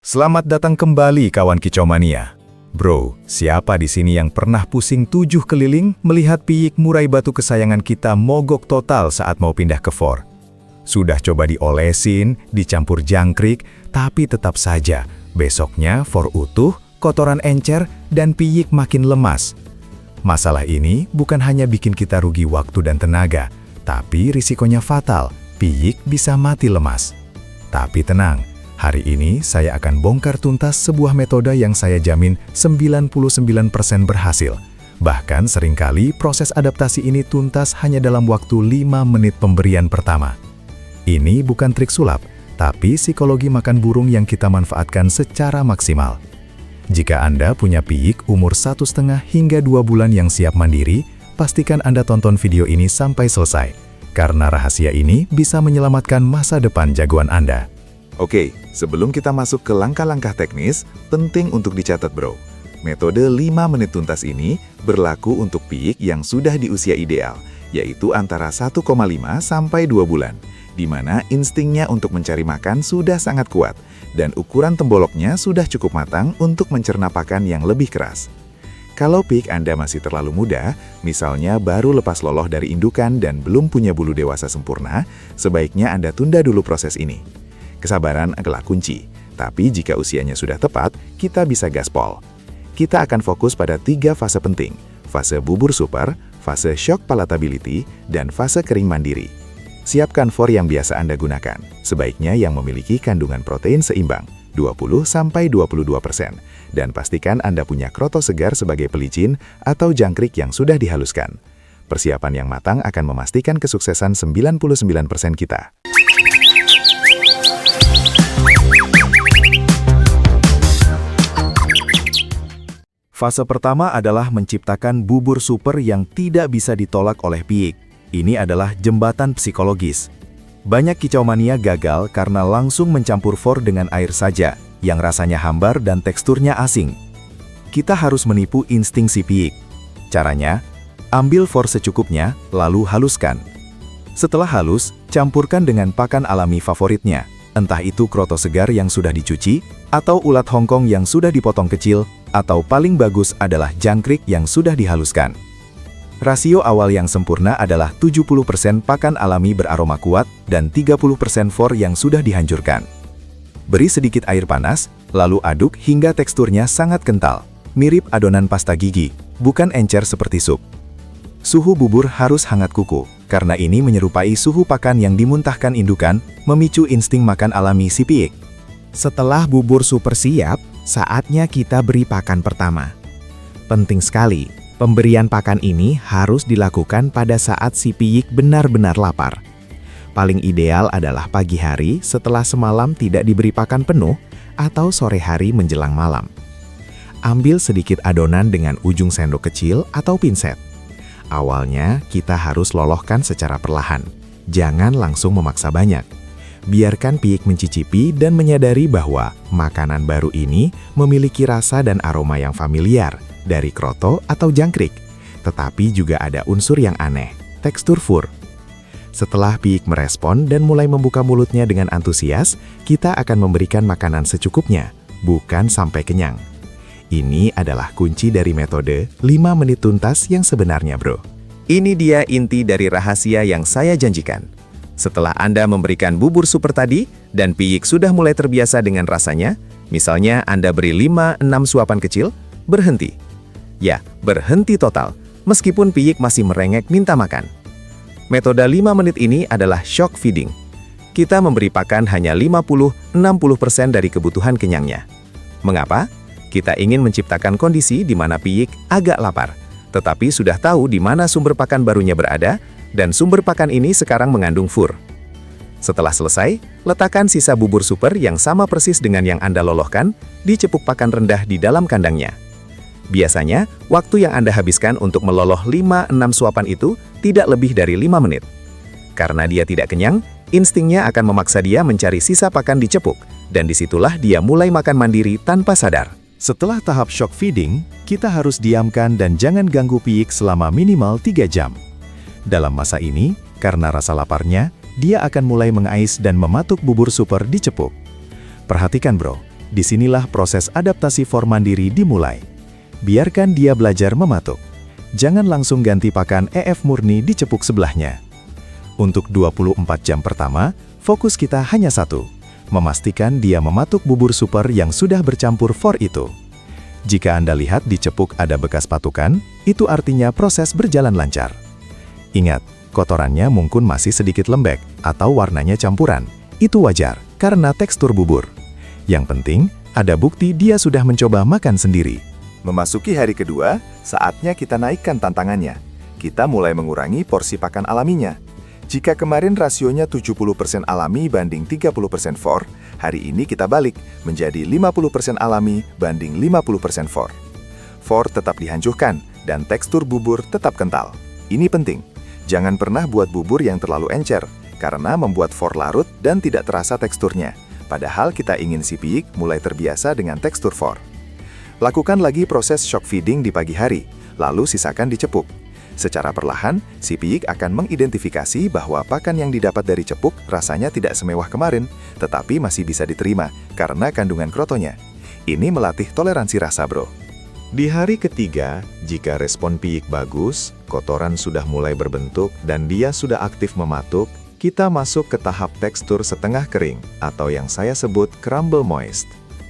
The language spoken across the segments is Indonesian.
Selamat datang kembali kawan Kicau Mania. Bro, siapa di sini yang pernah pusing 7 keliling melihat piyik murai batu kesayangan kita mogok total saat mau pindah ke for? Sudah coba diolesin, dicampur jangkrik, tapi tetap saja besoknya for utuh, kotoran encer, dan piyik makin lemas. Masalah ini bukan hanya bikin kita rugi waktu dan tenaga, tapi risikonya fatal, piyik bisa mati lemas. Tapi tenang, hari ini saya akan bongkar tuntas sebuah metode yang saya jamin 99% berhasil. Bahkan seringkali proses adaptasi ini tuntas hanya dalam waktu 5 menit pemberian pertama. Ini bukan trik sulap, tapi psikologi makan burung yang kita manfaatkan secara maksimal. Jika Anda punya piyik umur 1,5 hingga 2 bulan yang siap mandiri, pastikan Anda tonton video ini sampai selesai, karena rahasia ini bisa menyelamatkan masa depan jagoan Anda. Oke, sebelum kita masuk ke langkah-langkah teknis, penting untuk dicatat bro. Metode 5 menit tuntas ini berlaku untuk piyik yang sudah di usia ideal, yaitu antara 1,5 sampai 2 bulan, di mana instingnya untuk mencari makan sudah sangat kuat, dan ukuran temboloknya sudah cukup matang untuk mencerna pakan yang lebih keras. Kalau piyik Anda masih terlalu muda, misalnya baru lepas loloh dari indukan dan belum punya bulu dewasa sempurna, sebaiknya Anda tunda dulu proses ini. Kesabaran adalah kunci, tapi jika usianya sudah tepat, kita bisa gaspol. Kita akan fokus pada 3 fase penting, fase bubur super, fase shock palatability, dan fase kering mandiri. Siapkan for yang biasa Anda gunakan, sebaiknya yang memiliki kandungan protein seimbang, 20–22%, dan pastikan Anda punya kroto segar sebagai pelicin atau jangkrik yang sudah dihaluskan. Persiapan yang matang akan memastikan kesuksesan 99% kita. Fase pertama adalah menciptakan bubur super yang tidak bisa ditolak oleh piyik. Ini adalah jembatan psikologis. Banyak kicau mania gagal karena langsung mencampur for dengan air saja, yang rasanya hambar dan teksturnya asing. Kita harus menipu insting si piyik. Caranya, ambil for secukupnya, lalu haluskan. Setelah halus, campurkan dengan pakan alami favoritnya, entah itu kroto segar yang sudah dicuci, atau ulat Hongkong yang sudah dipotong kecil, atau paling bagus adalah jangkrik yang sudah dihaluskan. Rasio awal yang sempurna adalah 70% pakan alami beraroma kuat dan 30% for yang sudah dihancurkan. Beri sedikit air panas, lalu aduk hingga teksturnya sangat kental, mirip adonan pasta gigi, bukan encer seperti sup. Suhu bubur harus hangat kuku, karena ini menyerupai suhu pakan yang dimuntahkan indukan, memicu insting makan alami si piyik. Setelah bubur super siap, saatnya kita beri pakan pertama. Penting sekali, pemberian pakan ini harus dilakukan pada saat si piyik benar-benar lapar. Paling ideal adalah pagi hari setelah semalam tidak diberi pakan penuh atau sore hari menjelang malam. Ambil sedikit adonan dengan ujung sendok kecil atau pinset. Awalnya kita harus lolohkan secara perlahan, jangan langsung memaksa banyak. Biarkan piyik mencicipi dan menyadari bahwa makanan baru ini memiliki rasa dan aroma yang familiar dari kroto atau jangkrik, tetapi juga ada unsur yang aneh, tekstur fur. Setelah piyik merespon dan mulai membuka mulutnya dengan antusias, kita akan memberikan makanan secukupnya, bukan sampai kenyang. Ini adalah kunci dari metode 5 menit tuntas yang sebenarnya bro. Ini dia inti dari rahasia yang saya janjikan. Setelah Anda memberikan bubur super tadi, dan piyik sudah mulai terbiasa dengan rasanya, misalnya Anda beri 5–6 suapan kecil, berhenti. Ya, berhenti total, meskipun piyik masih merengek minta makan. Metode 5 menit ini adalah shock feeding. Kita memberi pakan hanya 50–60% dari kebutuhan kenyangnya. Mengapa? Kita ingin menciptakan kondisi di mana piyik agak lapar, tetapi sudah tahu di mana sumber pakan barunya berada, dan sumber pakan ini sekarang mengandung fur. Setelah selesai, letakkan sisa bubur super yang sama persis dengan yang Anda lolohkan di cepuk pakan rendah di dalam kandangnya. Biasanya, waktu yang Anda habiskan untuk meloloh 5–6 suapan itu tidak lebih dari 5 menit. Karena dia tidak kenyang, instingnya akan memaksa dia mencari sisa pakan di cepuk, dan disitulah dia mulai makan mandiri tanpa sadar. Setelah tahap shock feeding, kita harus diamkan dan jangan ganggu piyik selama minimal 3 jam. Dalam masa ini, karena rasa laparnya, dia akan mulai mengais dan mematuk bubur super di cepuk. Perhatikan bro, Disinilah proses adaptasi for mandiri dimulai. Biarkan dia belajar mematuk. Jangan langsung ganti pakan EF murni di cepuk sebelahnya. Untuk 24 jam pertama, fokus kita hanya satu, memastikan dia mematuk bubur super yang sudah bercampur for itu. Jika Anda lihat di cepuk ada bekas patukan, itu artinya proses berjalan lancar. Ingat, kotorannya mungkin masih sedikit lembek atau warnanya campuran. Itu wajar, karena tekstur bubur. Yang penting, ada bukti dia sudah mencoba makan sendiri. Memasuki hari kedua, saatnya kita naikkan tantangannya. Kita mulai mengurangi porsi pakan alaminya. Jika kemarin rasionya 70% alami banding 30% for, hari ini kita balik menjadi 50% alami banding 50% for. For tetap dihancurkan dan tekstur bubur tetap kental. Ini penting. Jangan pernah buat bubur yang terlalu encer, karena membuat for larut dan tidak terasa teksturnya. Padahal kita ingin si piyik mulai terbiasa dengan tekstur for. Lakukan lagi proses shock feeding di pagi hari, lalu sisakan di cepuk. Secara perlahan, si piyik akan mengidentifikasi bahwa pakan yang didapat dari cepuk rasanya tidak semewah kemarin, tetapi masih bisa diterima karena kandungan krotonya. Ini melatih toleransi rasa, bro. Di hari ketiga, jika respon piyik bagus, kotoran sudah mulai berbentuk dan dia sudah aktif mematuk, kita masuk ke tahap tekstur setengah kering, atau yang saya sebut crumble moist.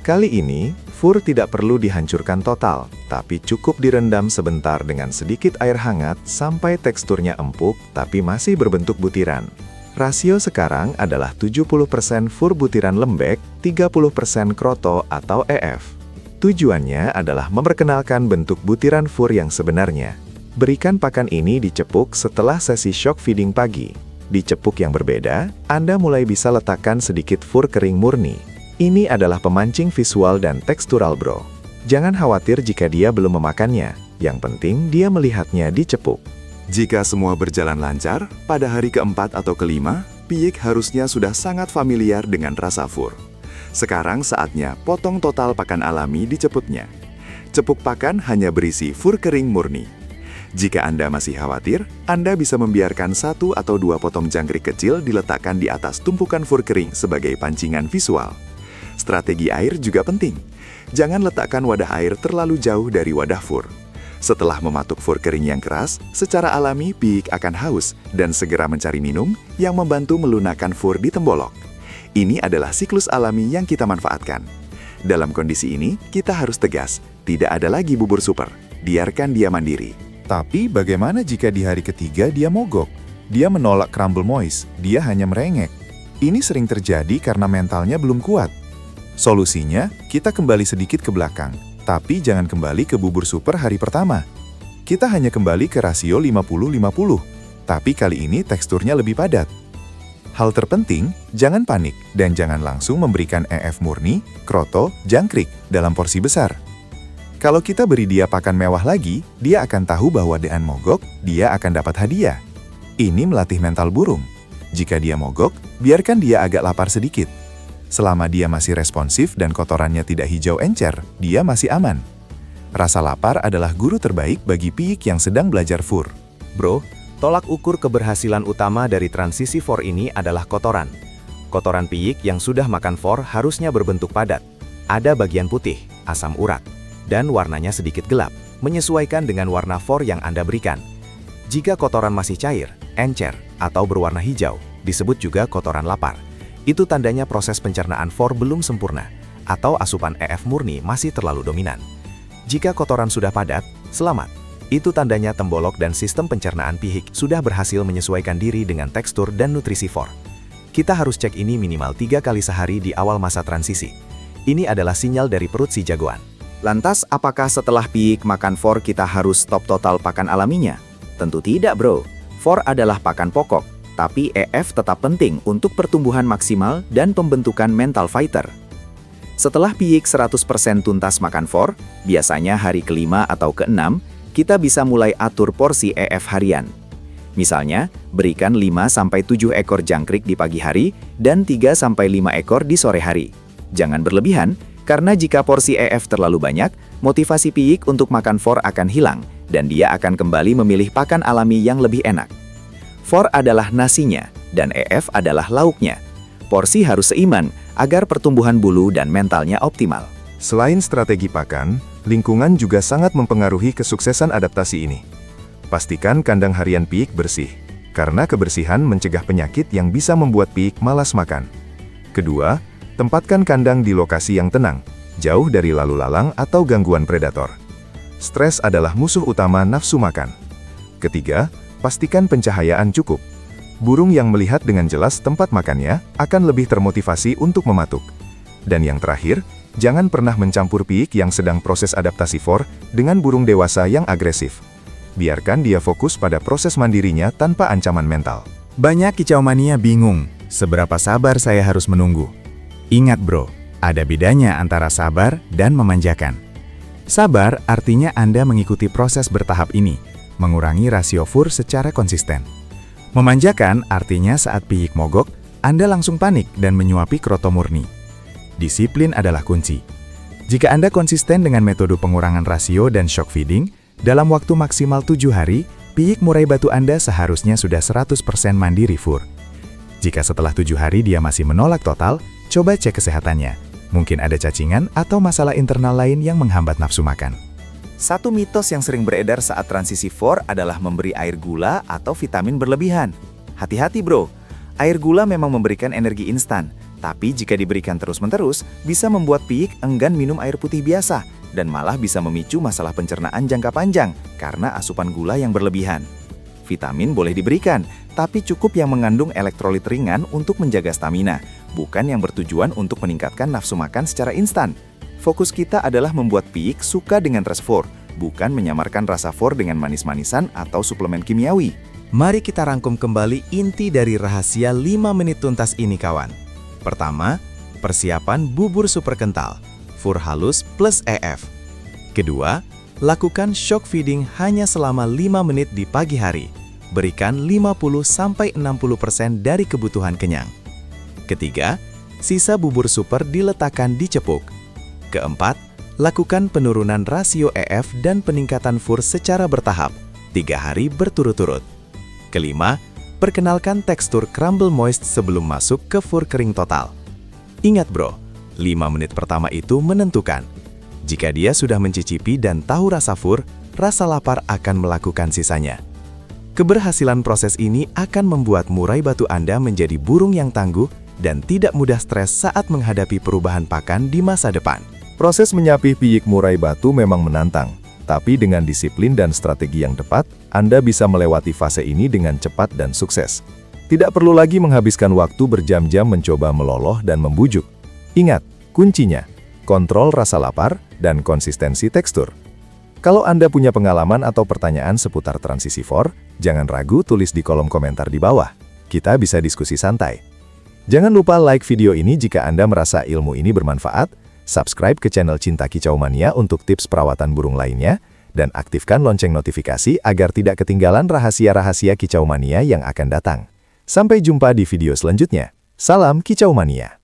Kali ini, fur tidak perlu dihancurkan total, tapi cukup direndam sebentar dengan sedikit air hangat sampai teksturnya empuk tapi masih berbentuk butiran. Rasio sekarang adalah 70% fur butiran lembek, 30% kroto atau EF. Tujuannya adalah memperkenalkan bentuk butiran fur yang sebenarnya. Berikan pakan ini di cepuk setelah sesi shock feeding pagi. Di cepuk yang berbeda, Anda mulai bisa letakkan sedikit fur kering murni. Ini adalah pemancing visual dan tekstural, bro. Jangan khawatir jika dia belum memakannya. Yang penting dia melihatnya di cepuk. Jika semua berjalan lancar, pada hari keempat atau kelima, piyik harusnya sudah sangat familiar dengan rasa fur. Sekarang saatnya potong total pakan alami di cepuknya. Cepuk pakan hanya berisi fur kering murni. Jika Anda masih khawatir, Anda bisa membiarkan 1 atau 2 potong jangkrik kecil diletakkan di atas tumpukan fur kering sebagai pancingan visual. Strategi air juga penting. Jangan letakkan wadah air terlalu jauh dari wadah fur. Setelah mematuk fur kering yang keras, secara alami piyik akan haus dan segera mencari minum yang membantu melunakkan fur di tembolok. Ini adalah siklus alami yang kita manfaatkan. Dalam kondisi ini, kita harus tegas. Tidak ada lagi bubur super. Biarkan dia mandiri. Tapi bagaimana jika di hari ketiga dia mogok? Dia menolak crumble moist, dia hanya merengek. Ini sering terjadi karena mentalnya belum kuat. Solusinya, kita kembali sedikit ke belakang, tapi jangan kembali ke bubur super hari pertama. Kita hanya kembali ke rasio 50-50, tapi kali ini teksturnya lebih padat. Hal terpenting, jangan panik dan jangan langsung memberikan EF murni, kroto, jangkrik dalam porsi besar. Kalau kita beri dia pakan mewah lagi, dia akan tahu bahwa dengan mogok, dia akan dapat hadiah. Ini melatih mental burung. Jika dia mogok, biarkan dia agak lapar sedikit. Selama dia masih responsif dan kotorannya tidak hijau encer, dia masih aman. Rasa lapar adalah guru terbaik bagi piyik yang sedang belajar fur. Bro, tolak ukur keberhasilan utama dari transisi for ini adalah kotoran. Kotoran piyik yang sudah makan for harusnya berbentuk padat. Ada bagian putih, asam urat, dan warnanya sedikit gelap, menyesuaikan dengan warna for yang Anda berikan. Jika kotoran masih cair, encer, atau berwarna hijau, disebut juga kotoran lapar. Itu tandanya proses pencernaan for belum sempurna, atau asupan EF murni masih terlalu dominan. Jika kotoran sudah padat, selamat. Itu tandanya tembolok dan sistem pencernaan piyik sudah berhasil menyesuaikan diri dengan tekstur dan nutrisi for. Kita harus cek ini minimal 3 kali sehari di awal masa transisi. Ini adalah sinyal dari perut si jagoan. Lantas, apakah setelah piyik makan for kita harus stop total pakan alaminya? Tentu tidak, bro. For adalah pakan pokok, tapi EF tetap penting untuk pertumbuhan maksimal dan pembentukan mental fighter. Setelah piyik 100% tuntas makan for, biasanya hari kelima atau keenam, kita bisa mulai atur porsi EF harian. Misalnya, berikan 5-7 ekor jangkrik di pagi hari dan 3-5 ekor di sore hari. Jangan berlebihan, karena jika porsi EF terlalu banyak, motivasi piyik untuk makan for akan hilang, dan dia akan kembali memilih pakan alami yang lebih enak. For adalah nasinya, dan EF adalah lauknya. Porsi harus seimbang, agar pertumbuhan bulu dan mentalnya optimal. Selain strategi pakan, lingkungan juga sangat mempengaruhi kesuksesan adaptasi ini. Pastikan kandang harian piyik bersih, karena kebersihan mencegah penyakit yang bisa membuat piyik malas makan. Kedua, tempatkan kandang di lokasi yang tenang, jauh dari lalu lalang atau gangguan predator. Stres adalah musuh utama nafsu makan. Ketiga, pastikan pencahayaan cukup. Burung yang melihat dengan jelas tempat makannya akan lebih termotivasi untuk mematuk. Dan yang terakhir, jangan pernah mencampur piyik yang sedang proses adaptasi FOR dengan burung dewasa yang agresif. Biarkan dia fokus pada proses mandirinya tanpa ancaman mental. Banyak kicau mania bingung, seberapa sabar saya harus menunggu. Ingat bro, ada bedanya antara sabar dan memanjakan. Sabar artinya Anda mengikuti proses bertahap ini, mengurangi rasio FUR secara konsisten. Memanjakan artinya saat piyik mogok, Anda langsung panik dan menyuapi kroto murni. Disiplin adalah kunci. Jika Anda konsisten dengan metode pengurangan rasio dan shock feeding, dalam waktu maksimal 7 hari, piyik murai batu Anda seharusnya sudah 100% mandiri FUR. Jika setelah 7 hari dia masih menolak total, coba cek kesehatannya. Mungkin ada cacingan atau masalah internal lain yang menghambat nafsu makan. Satu mitos yang sering beredar saat transisi FOR adalah memberi air gula atau vitamin berlebihan. Hati-hati bro, air gula memang memberikan energi instan, tapi jika diberikan terus-menerus, bisa membuat piyik enggan minum air putih biasa, dan malah bisa memicu masalah pencernaan jangka panjang karena asupan gula yang berlebihan. Vitamin boleh diberikan, tapi cukup yang mengandung elektrolit ringan untuk menjaga stamina, bukan yang bertujuan untuk meningkatkan nafsu makan secara instan. Fokus kita adalah membuat piyik suka dengan res FOR, bukan menyamarkan rasa FOR dengan manis-manisan atau suplemen kimiawi. Mari kita rangkum kembali inti dari rahasia 5 menit tuntas ini kawan. Pertama, persiapan bubur super kental, FUR halus plus EF. Kedua, lakukan shock feeding hanya selama 5 menit di pagi hari. Berikan 50-60% dari kebutuhan kenyang. Ketiga, sisa bubur super diletakkan di cepuk. Keempat, lakukan penurunan rasio EF dan peningkatan FUR secara bertahap, 3 hari berturut-turut. Kelima, perkenalkan tekstur crumble moist sebelum masuk ke FUR kering total. Ingat bro, 5 menit pertama itu menentukan. Jika dia sudah mencicipi dan tahu rasa FUR, rasa lapar akan melakukan sisanya. Keberhasilan proses ini akan membuat murai batu Anda menjadi burung yang tangguh dan tidak mudah stres saat menghadapi perubahan pakan di masa depan. Proses menyapih piyik murai batu memang menantang, tapi dengan disiplin dan strategi yang tepat, Anda bisa melewati fase ini dengan cepat dan sukses. Tidak perlu lagi menghabiskan waktu berjam-jam mencoba meloloh dan membujuk. Ingat, kuncinya, kontrol rasa lapar dan konsistensi tekstur. Kalau Anda punya pengalaman atau pertanyaan seputar transisi FOR, jangan ragu tulis di kolom komentar di bawah. Kita bisa diskusi santai. Jangan lupa like video ini jika Anda merasa ilmu ini bermanfaat, subscribe ke channel Cinta Kicau Mania untuk tips perawatan burung lainnya, dan aktifkan lonceng notifikasi agar tidak ketinggalan rahasia-rahasia Kicau Mania yang akan datang. Sampai jumpa di video selanjutnya. Salam Kicau Mania.